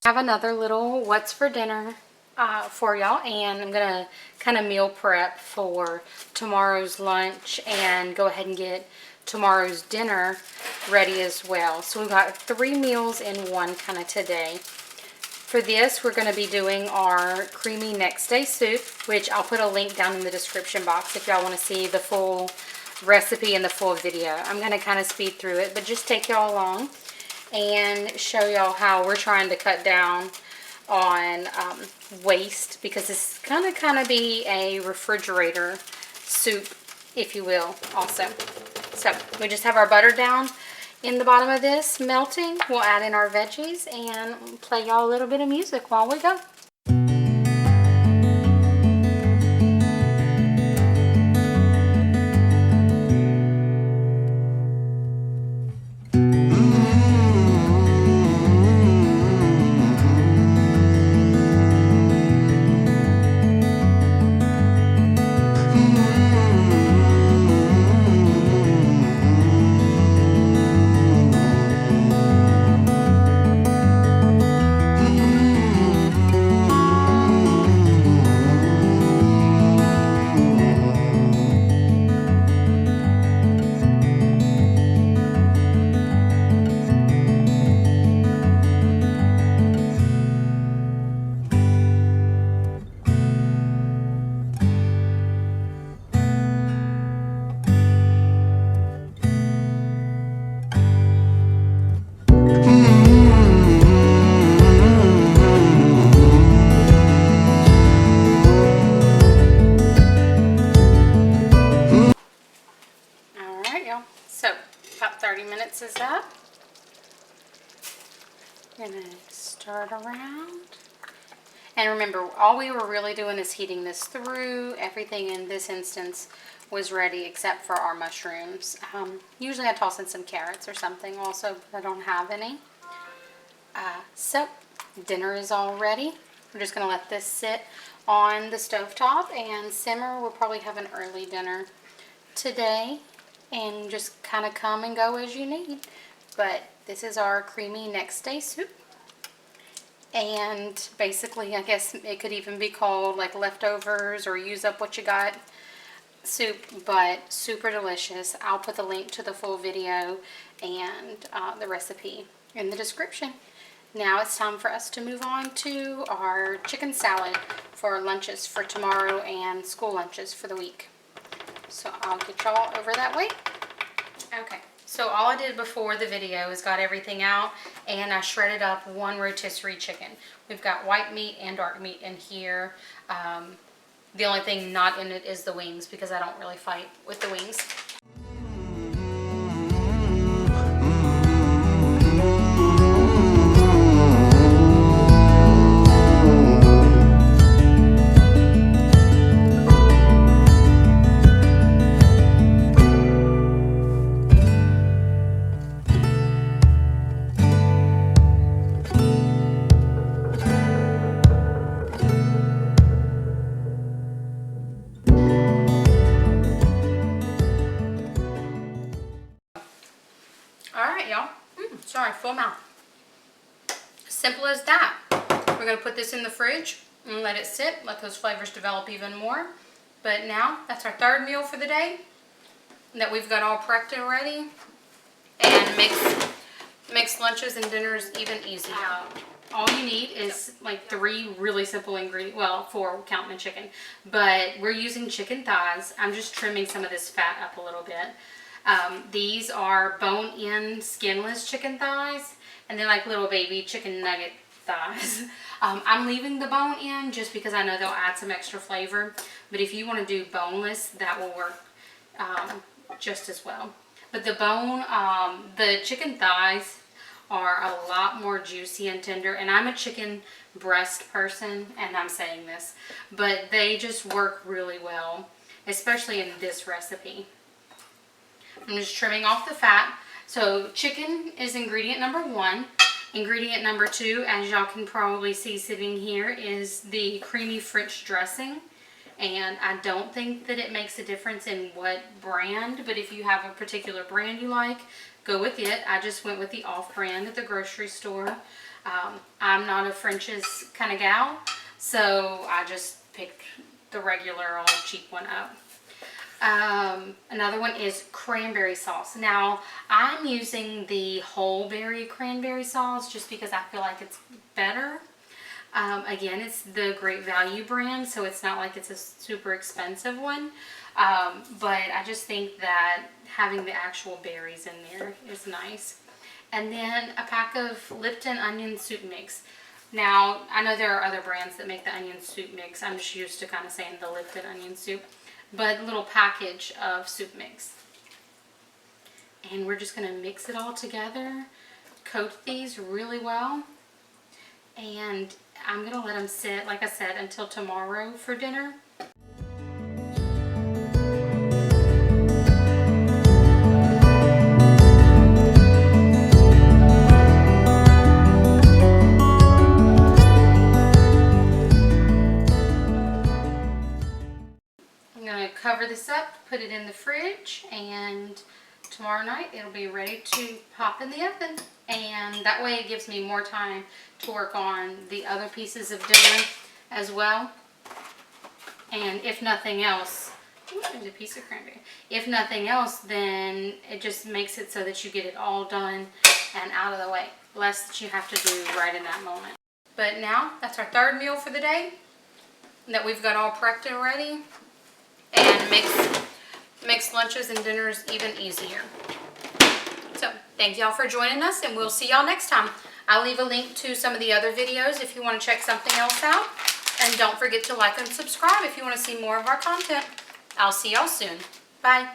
I have another little what's for dinner for y'all, and I'm gonna kind of meal prep for tomorrow's lunch and go ahead and get tomorrow's dinner ready as well. So we've got 3 meals in one kind of today. For this, we're going to be doing our creamy next day soup, which I'll put a link down in the description box if y'all want to see the full recipe and the full video. I'm going to kind of speed through it, but just take y'all along and show y'all how we're trying to cut down on waste, because this is going to kind of be a refrigerator soup, if you will, also. So we just have our butter down in the bottom of this melting. We'll add in our veggies and play y'all a little bit of music while we go. So, about 30 minutes is up. Gonna stir it around. And remember, all we were really doing is heating this through. Everything in this instance was ready except for our mushrooms. Usually I toss in some carrots or something also, but I don't have any. So, dinner is all ready. We're just gonna let this sit on the stovetop and simmer. We'll probably have an early dinner today and just kind of come and go as you need. But this is our creamy next day soup. And basically, I guess it could even be called like leftovers or use up what you got soup, but super delicious. I'll put the link to the full video and the recipe in the description. Now it's time for us to move on to our chicken salad for lunches for tomorrow and school lunches for the week. So I'll get y'all over that way. Okay, so all I did before the video is got everything out and I shredded up 1 rotisserie chicken. We've got white meat and dark meat in here. The only thing not in it is the wings, because I don't really fight with the wings. Sorry, full mouth. Simple as that. We're going to put this in the fridge and let it sit, let those flavors develop even more. But now, that's our 3rd meal for the day that we've got all prepped and ready. And makes lunches and dinners even easier. All you need is like 3 really simple ingredients. Well, 4 counting the chicken. But we're using chicken thighs. I'm just trimming some of this fat up a little bit. These are bone-in, skinless chicken thighs, and they're like little baby chicken nugget thighs. I'm leaving the bone in just because I know they'll add some extra flavor, but if you want to do boneless, that will work just as well. But the chicken thighs are a lot more juicy and tender, and I'm a chicken breast person, and I'm saying this, but they just work really well, especially in this recipe. I'm just trimming off the fat. So chicken is ingredient number 1. Ingredient number 2, as y'all can probably see sitting here, is the creamy French dressing. And I don't think that it makes a difference in what brand, but if you have a particular brand you like, go with it. I just went with the off-brand at the grocery store. I'm not a French's kind of gal, so I just picked the regular old cheap one up. Another one is cranberry sauce. Now, I'm using the whole berry cranberry sauce just because I feel like it's better. Again, it's the Great Value brand, so it's not like it's a super expensive one. But I just think that having the actual berries in there is nice. And then a pack of Lipton onion soup mix. Now, I know there are other brands that make the onion soup mix. I'm just used to kind of saying the Lipton onion soup. But a little package of soup mix. And we're just going to mix it all together. Coat these really well. And I'm going to let them sit, like I said, until tomorrow for dinner. Cover this up, put it in the fridge, and tomorrow night it'll be ready to pop in the oven. And that way it gives me more time to work on the other pieces of dinner as well. And if nothing else, there's a piece of cranberry. If nothing else, then it just makes it so that you get it all done and out of the way. Less that you have to do right in that moment. But now, that's our third meal for the day that we've got all prepped and ready. And makes lunches and dinners even easier. So, thank y'all for joining us, and we'll see y'all next time. I'll leave a link to some of the other videos if you want to check something else out. And don't forget to like and subscribe if you want to see more of our content. I'll see y'all soon. Bye.